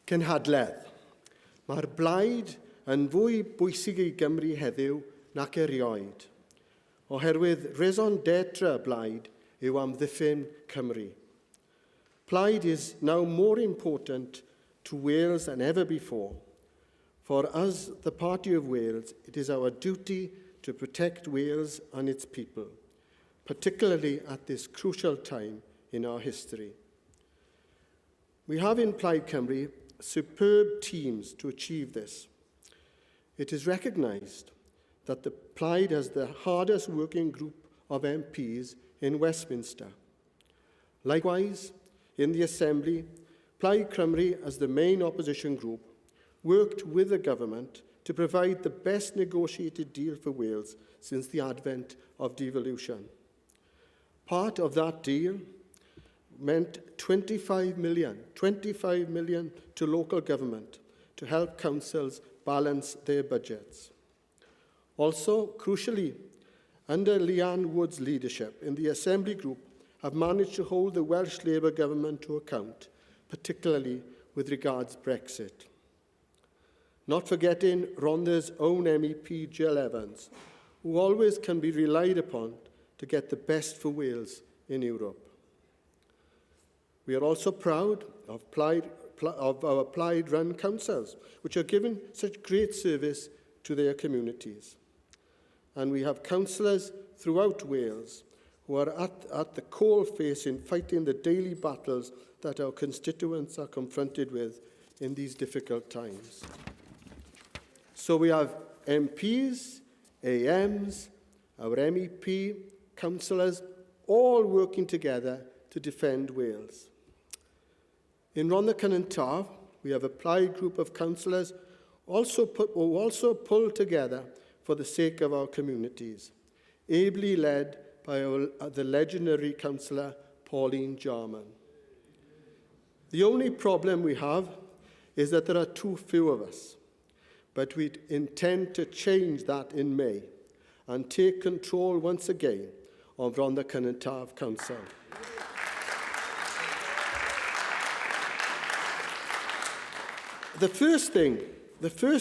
Gynhadledd. Mae'r blaid yn fwy bwysig i Gymru heddiw nac erioed, oherwydd Raison d'etre blaid yw amddiffyn Cymru. Plaid is now more important to Wales than ever before. For us, the Party of Wales, it is our duty to protect Wales and its people, particularly at this crucial time in our history. We have in Plaid Cymru superb teams to achieve this. It is recognised that the Plaid has the hardest working group of MPs in Westminster. Likewise, in the Assembly, Plaid Cymru, as the main opposition group, worked with the government to provide the best negotiated deal for Wales since the advent of devolution. Part of that deal meant 25 million to local government to help councils balance their budgets. Also, crucially, under Leanne Wood's leadership in the Assembly group have managed to hold the Welsh Labour government to account, particularly with regards Brexit. Not forgetting Rhondda's own MEP Jill Evans, who always can be relied upon to get the best for Wales in Europe. We are also proud of our Plaid-run councils, which are giving such great service to their communities. And we have councillors throughout Wales who are at the coalface in fighting the daily battles that our constituents are confronted with in these difficult times. So we have MPs, AMs, our MEP, councillors, all working together to defend Wales. In Rhondda Cynon Taff, we have a Plaid group of councillors who also pull together for the sake of our communities, ably led by the legendary councillor Pauline Jarman. The only problem we have is that there are too few of us, but we intend to change that in May and take control once again of Rhondda Cynon Taff Council. The first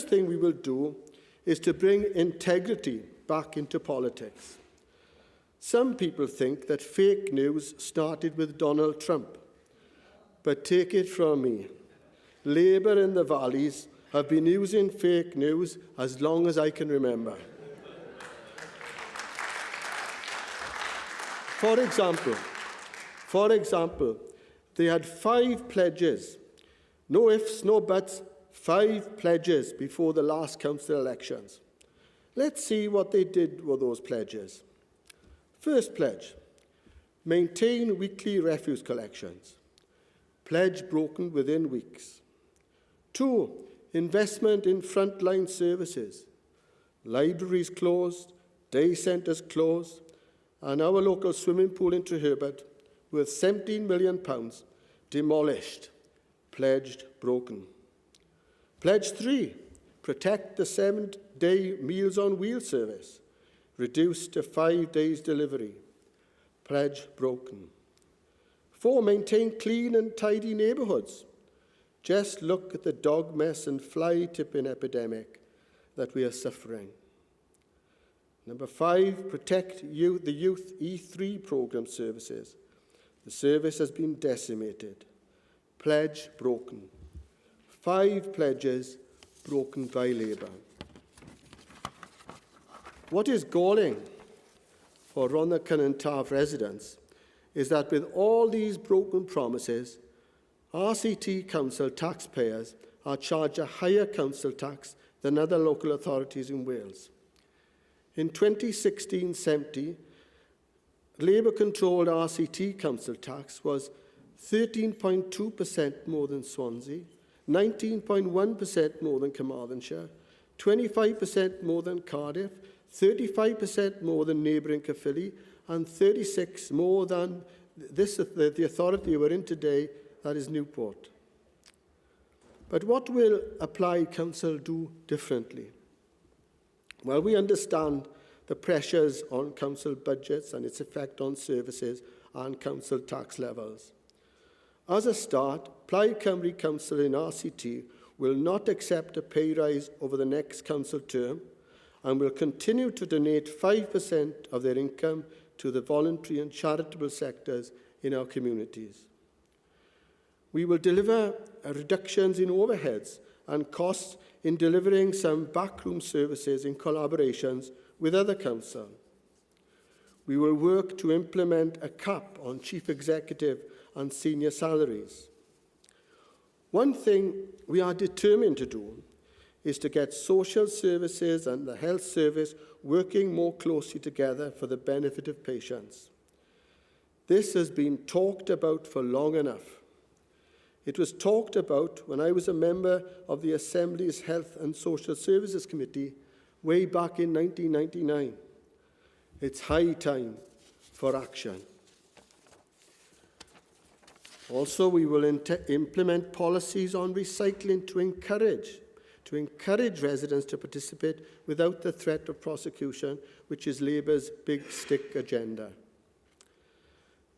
thing we will do is to bring integrity back into politics. Some people think that fake news started with Donald Trump, but take it from me, Labour in the valleys have been using fake news as long as I can remember. For example, they had 5 pledges, no ifs, no buts, 5 pledges before the last council elections. Let's see what they did with those pledges. First pledge, maintain weekly refuse collections. Pledge broken within weeks. 2, investment in frontline services. Libraries closed, day centres closed, and our local swimming pool in Treherbert, worth £17 million, demolished. Pledged broken. Pledge 3, protect the 7-day Meals on Wheels service. Reduced to 5 days delivery. Pledge broken. 4, maintain clean and tidy neighbourhoods. Just look at the dog mess and fly tipping epidemic that we are suffering. Number 5, protect the youth E3 programme services. The service has been decimated. Pledge broken. 5 pledges broken by Labour. What is galling for Rhondda Cynon Taff residents is that with all these broken promises, RCT council taxpayers are charged a higher council tax than other local authorities in Wales. In 2016-70, Labour-controlled RCT council tax was 13.2% more than Swansea, 19.1% more than Carmarthenshire, 25% more than Cardiff, 35% more than neighbouring Caerphilly, and 36% more than the authority we're in today, that is Newport. But what will a Plaid Council do differently? Well, we understand the pressures on council budgets and its effect on services and council tax levels. As a start, Plaid Cymru Council in RCT will not accept a pay rise over the next council term and will continue to donate 5% of their income to the voluntary and charitable sectors in our communities. We will deliver reductions in overheads and costs in delivering some backroom services in collaborations with other councils. We will work to implement a cap on chief executive and senior salaries. One thing we are determined to do is to get social services and the health service working more closely together for the benefit of patients. This has been talked about for long enough. It was talked about when I was a member of the Assembly's Health and Social Services Committee way back in 1999. It's high time for action. Also, we will implement policies on recycling to encourage residents to participate without the threat of prosecution, which is Labour's big stick agenda.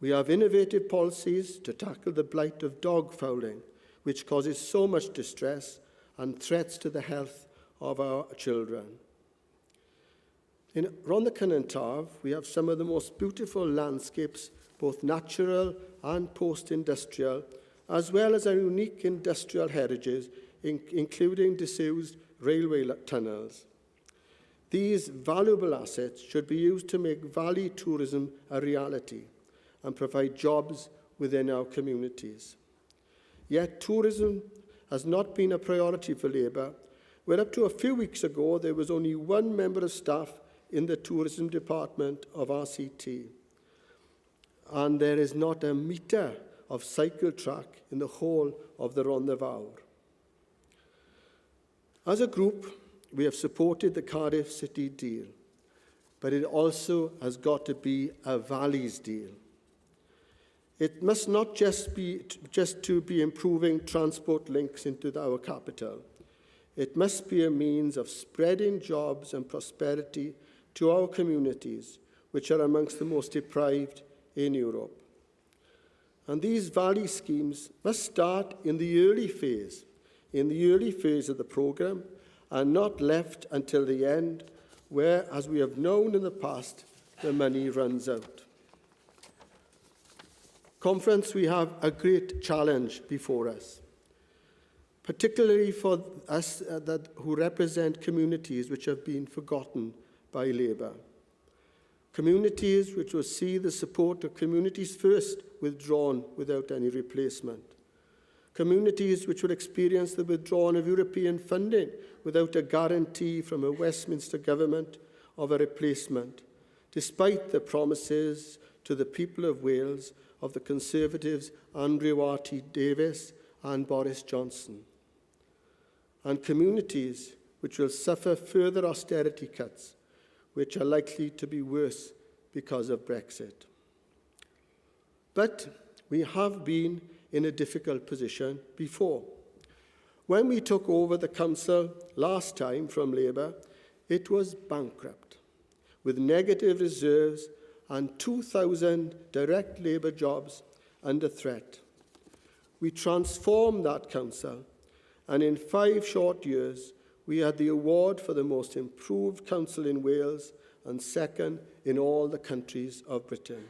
We have innovative policies to tackle the blight of dog fouling, which causes so much distress and threats to the health of our children. In Rhondda Cynon Taff, we have some of the most beautiful landscapes, both natural and post-industrial, as well as our unique industrial heritage, including disused railway tunnels. These valuable assets should be used to make valley tourism a reality and provide jobs within our communities. Yet tourism has not been a priority for Labour, where up to a few weeks ago there was only one member of staff in the tourism department of RCT. And there is not a metre of cycle track in the whole of the Rhondda Fawr. As a group, we have supported the Cardiff City deal, but it also has got to be a valleys deal. It must not just be improving transport links into our capital. It must be a means of spreading jobs and prosperity to our communities, which are amongst the most deprived in Europe. And these valley schemes must start in the early phase of the programme, and not left until the end, where, as we have known in the past, the money runs out. Conference, we have a great challenge before us, particularly for us who represent communities which have been forgotten by Labour. Communities which will see the support of Communities First withdrawn without any replacement. Communities which will experience the withdrawal of European funding without a guarantee from a Westminster government of a replacement, despite the promises to the people of Wales of the Conservatives Araith Davies and Boris Johnson. And communities which will suffer further austerity cuts, which are likely to be worse because of Brexit. But we have been in a difficult position before. When we took over the council last time from Labour, it was bankrupt, with negative reserves and 2,000 direct Labour jobs under threat. We transformed that council, and in 5 short years, we had the award for the most improved council in Wales and second in all the countries of Britain.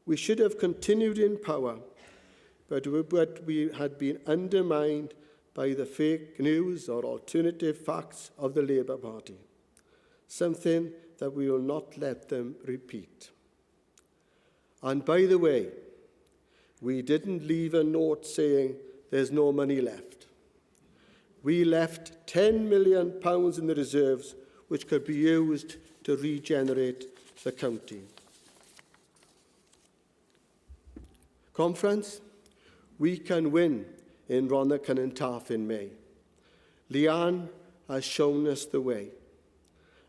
We should have continued in power, but we had been undermined by the fake news or alternative facts of the Labour Party, something that we will not let them repeat. And by the way, we didn't leave a note saying there's no money left. We left £10 million in the reserves, which could be used to regenerate the county. Conference, we can win in Rhondda Cynon Taff in May. Leanne has shown us the way,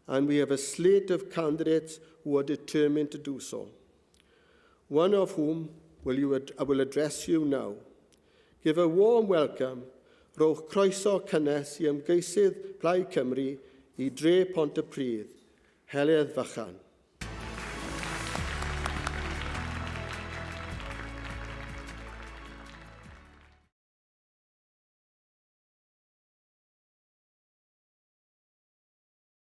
and we have a slate of candidates who are determined to do so. One of whom I will address you now. Give a warm welcome, rowch croeso cynnes I ymgeisydd Plaid Cymru I dre Pontypridd, Heledd Fychan.